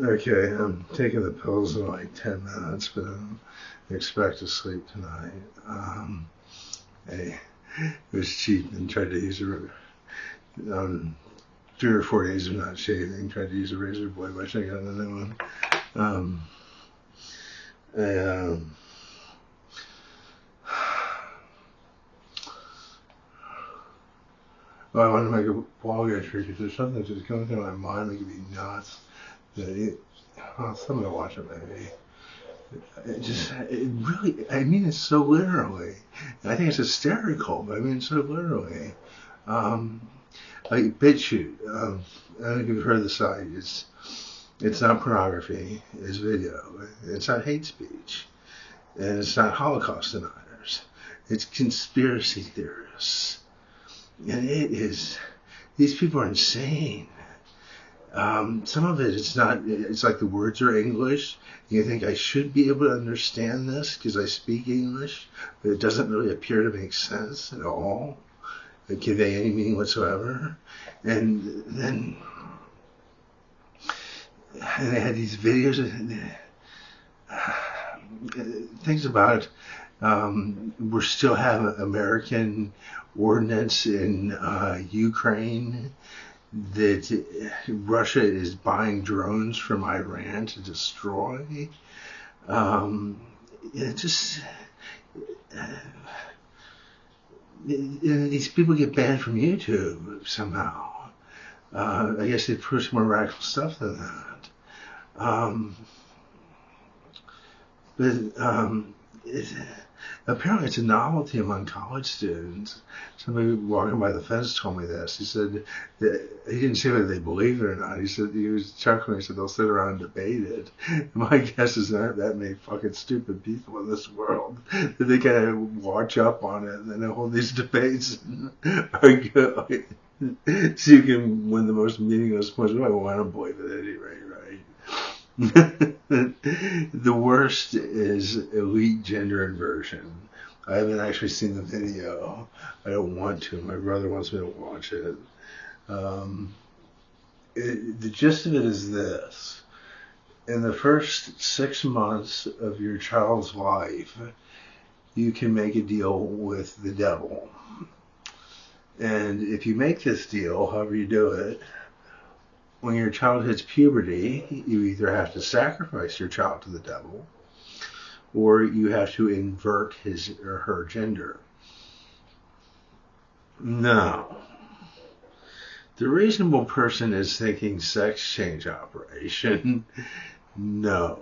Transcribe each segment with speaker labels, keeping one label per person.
Speaker 1: Okay, I'm taking the pills in like 10 minutes, but I don't expect to sleep tonight. Hey, it was cheap and tried to use a, 3 or 4 days of not shaving, tried to use a razor blade, wish I got another one. Um, I, well, I want to make a blog entry because there's something that's just going through my mind that could be nuts. That something to watch it maybe. It really, I mean it so literally. And I think it's hysterical, but I mean it so literally. Um, like BitChute, I don't know if you've heard of the site. It's not pornography. It's video. It's not hate speech, and it's not Holocaust deniers. It's conspiracy theorists, and it is. These people are insane. Some of it, it's not. It's like the words are English. You think I should be able to understand this because I speak English, but it doesn't really appear to make sense at all, convey any meaning whatsoever. And then and they had these videos, things about we still have American ordnance in Ukraine, that Russia is buying drones from Iran to destroy. Um, it just these people get banned from YouTube somehow. I guess they push more radical stuff than that. Um, but apparently it's a novelty among college students. Somebody walking by the fence told me this. He said that he didn't say whether they believe it or not. He said he was chuckling. He said they'll sit around and debate it. And my guess is there aren't that many fucking stupid people in this world that they kind of watch up on it and then hold these debates and argue. So you can win the most meaningless points. Well, I want to believe it anyway, right? The worst is elite gender inversion. I haven't actually seen the video. I don't want to. My brother wants me to watch it. Um, the gist of it is this. In the first 6 months of your child's life, you can make a deal with the devil. And if you make this deal, however you do it, when your child hits puberty, you either have to sacrifice your child to the devil, or you have to invert his or her gender. No. The reasonable person is thinking sex change operation. No.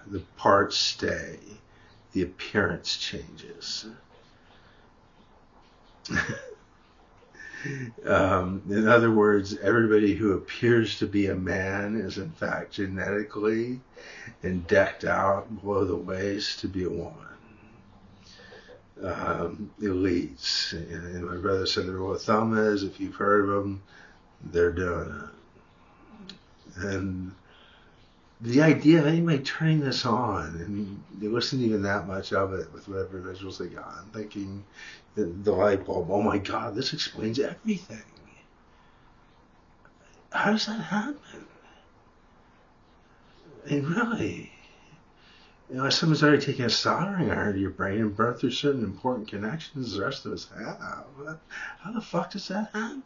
Speaker 1: The parts stay. The appearance changes. In other words, everybody who appears to be a man is in fact genetically and decked out below the waist to be a woman. Elites. And my brother said the rule of thumb is if you've heard of them, they're doing it. And the idea of anybody turning this on, and there wasn't even that much of it with whatever visuals they got, I'm thinking the light bulb, oh my God, this explains everything. How does that happen? And really, if someone's already taken a soldering iron to your brain and burned through certain important connections the rest of us have, how the fuck does that happen?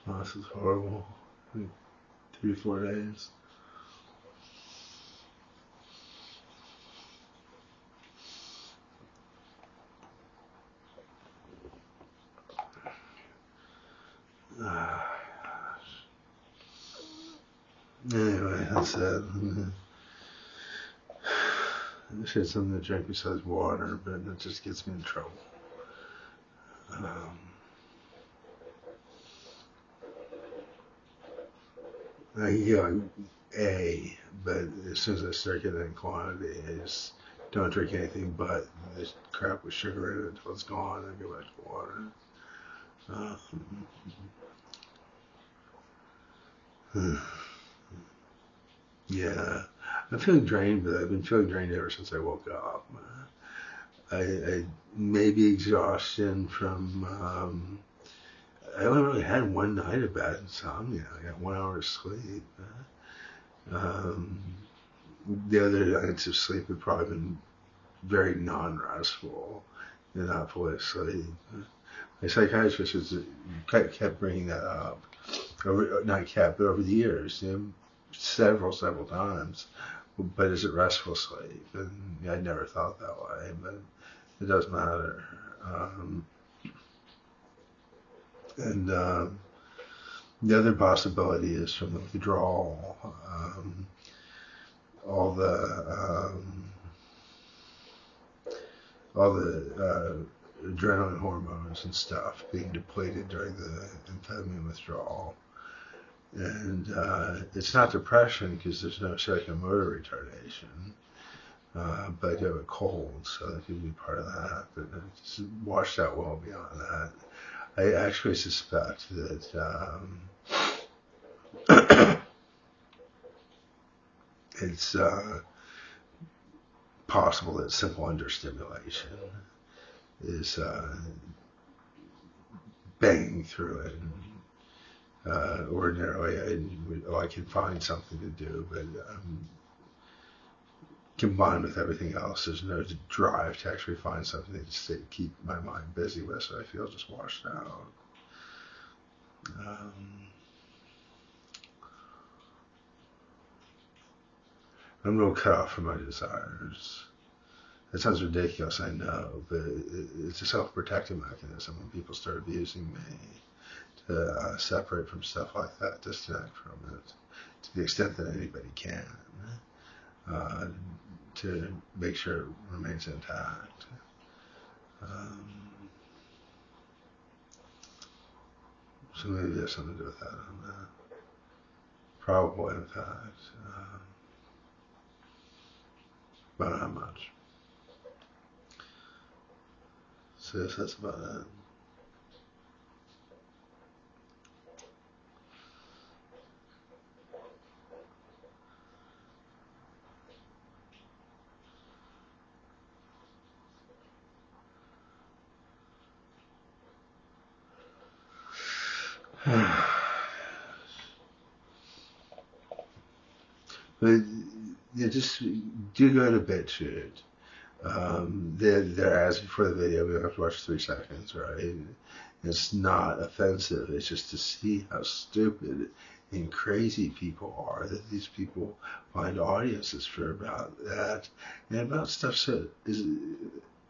Speaker 1: Oh, this is horrible. 3 or 4 days. Anyway, that's it. I should have something to drink besides water, but it just gets me in trouble. Um, yeah, but as soon as I start getting in quantity, I just don't drink anything but this crap with sugar in it until it's gone, and go back to water. Yeah, I'm feeling drained, but I've been feeling drained ever since I woke up. I maybe exhaustion from. I only really had one night of bad insomnia. I got 1 hour of sleep. Um, the other nights of sleep have probably been very non-restful and not fully asleep. My psychiatrist kept bringing that up, not kept, but over the years, several times. But is it restful sleep? And I never thought that way, but it does matter. And the other possibility is from the withdrawal, all the adrenaline hormones and stuff being depleted during the amphetamine withdrawal. And it's not depression because there's no psychomotor retardation, but I do have a cold, so that could be part of that. But it's washed out well beyond that. I actually suspect that it's possible that simple understimulation is banging through it. Ordinarily, I can find something to do, but combined with everything else, there's no drive to actually find something to keep my mind busy with, so I feel just washed out. I'm real cut off from my desires. It sounds ridiculous, I know, but it's a self-protective mechanism when people start abusing me to separate from stuff like that, disconnect from it, to the extent that anybody can, to make sure it remains intact. So maybe there's something to do with that on that. Probably, in fact. But not much. So yes, that's about it. But yeah, just do go to BitChute. They're asking for the video. We don't have to watch 3 seconds, right? It's not offensive. It's just to see how stupid and crazy people are, that these people find audiences for about that and about stuff so is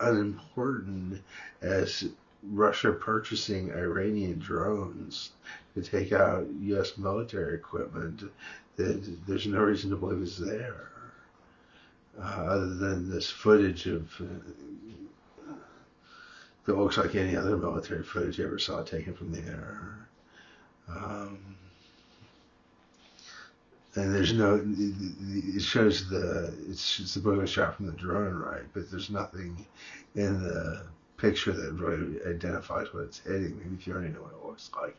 Speaker 1: unimportant as Russia purchasing Iranian drones to take out U.S. military equipment that there's no reason to believe is there, other than this footage of that looks like any other military footage you ever saw taken from the air. And there's no, it shows it's the boy was shot from the drone, right? But there's nothing in the picture that really identifies what it's hitting. Maybe if you already know what it looks like.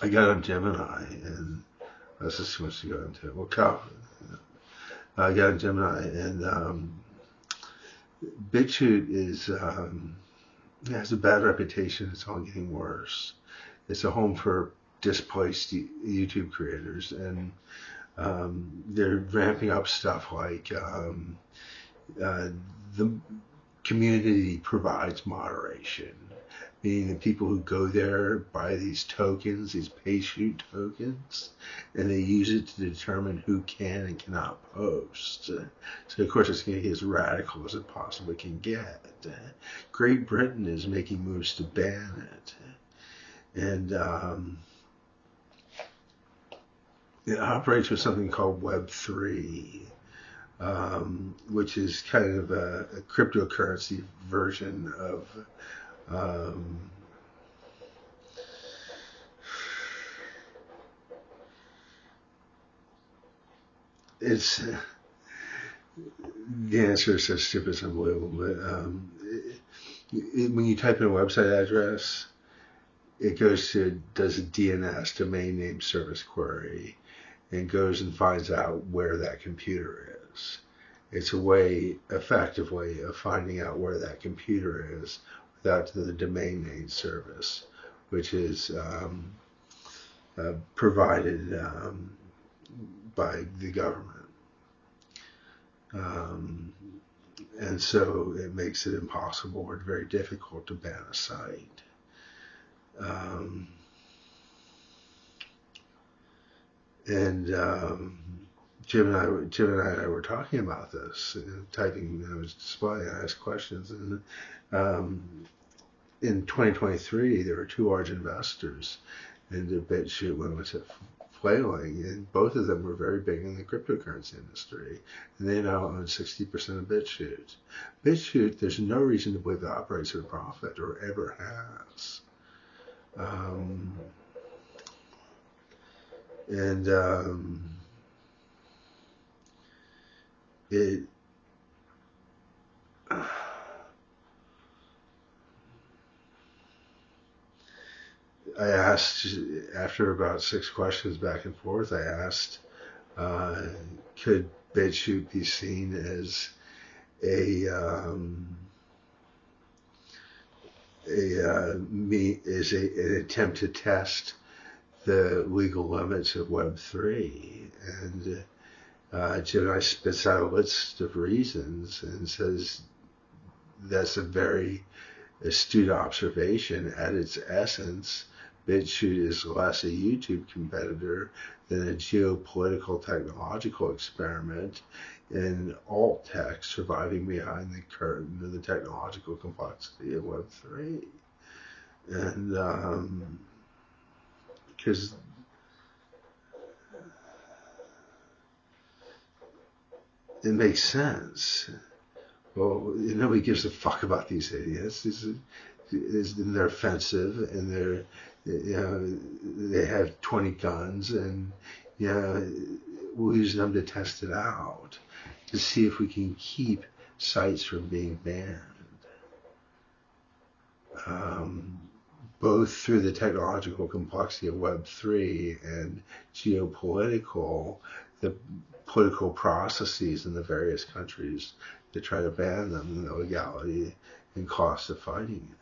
Speaker 1: I got on Gemini, and that's just too much to go into. Well, I got on Gemini, and BitChute is it has a bad reputation. It's all getting worse. It's a home for displaced YouTube creators, and they're ramping up stuff like the community provides moderation, meaning the people who go there buy these tokens, these BitChute tokens, and they use it to determine who can and cannot post. So of course it's going to get as radical as it possibly can get. Great Britain is making moves to ban it. And it operates with something called Web3, which is kind of a cryptocurrency version of it's the answer is so stupid it's unbelievable, but when you type in a website address, it goes to does a DNS, domain name service query, and goes and finds out where that computer is. It's a way, effective way, of finding out where that computer is without the domain name service, which is provided by the government. And so it makes it impossible or very difficult to ban a site. Jim and I were talking about this, typing, I was displaying, I asked questions, and in 2023 there were two large investors into BitChute when it was flailing, and both of them were very big in the cryptocurrency industry, and they now own 60% of BitChute. BitChute, there's no reason to believe it operates for profit or ever has. I asked, after about 6 questions back and forth, I asked, could BitChute be seen as an attempt to test the legal limits of Web3? And Jim and I spits out a list of reasons and says that's a very astute observation. At its essence, BitChute is less a YouTube competitor than a geopolitical technological experiment in alt tech surviving behind the curtain of the technological complexity of Web3. And because it makes sense. Well, nobody gives a fuck about these idiots. They're offensive, and they have 20 guns, and we'll use them to test it out to see if we can keep sites from being banned. Both through the technological complexity of Web3 and geopolitical, the political processes in the various countries to try to ban them, and the legality and cost of fighting it.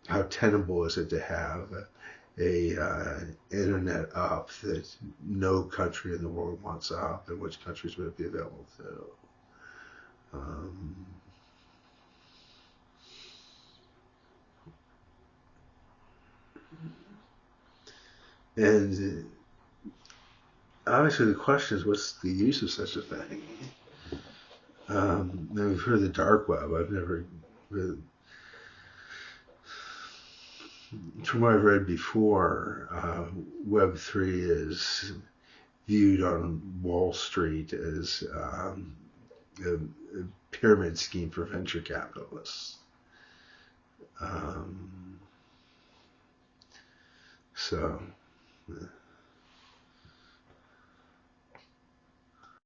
Speaker 1: How tenable is it to have a internet up that no country in the world wants up, and which countries would it be available to? And obviously the question is, what's the use of such a thing? Now we've heard of the dark web. I've never really, from what I've read before, Web3 is viewed on Wall Street as a pyramid scheme for venture capitalists. So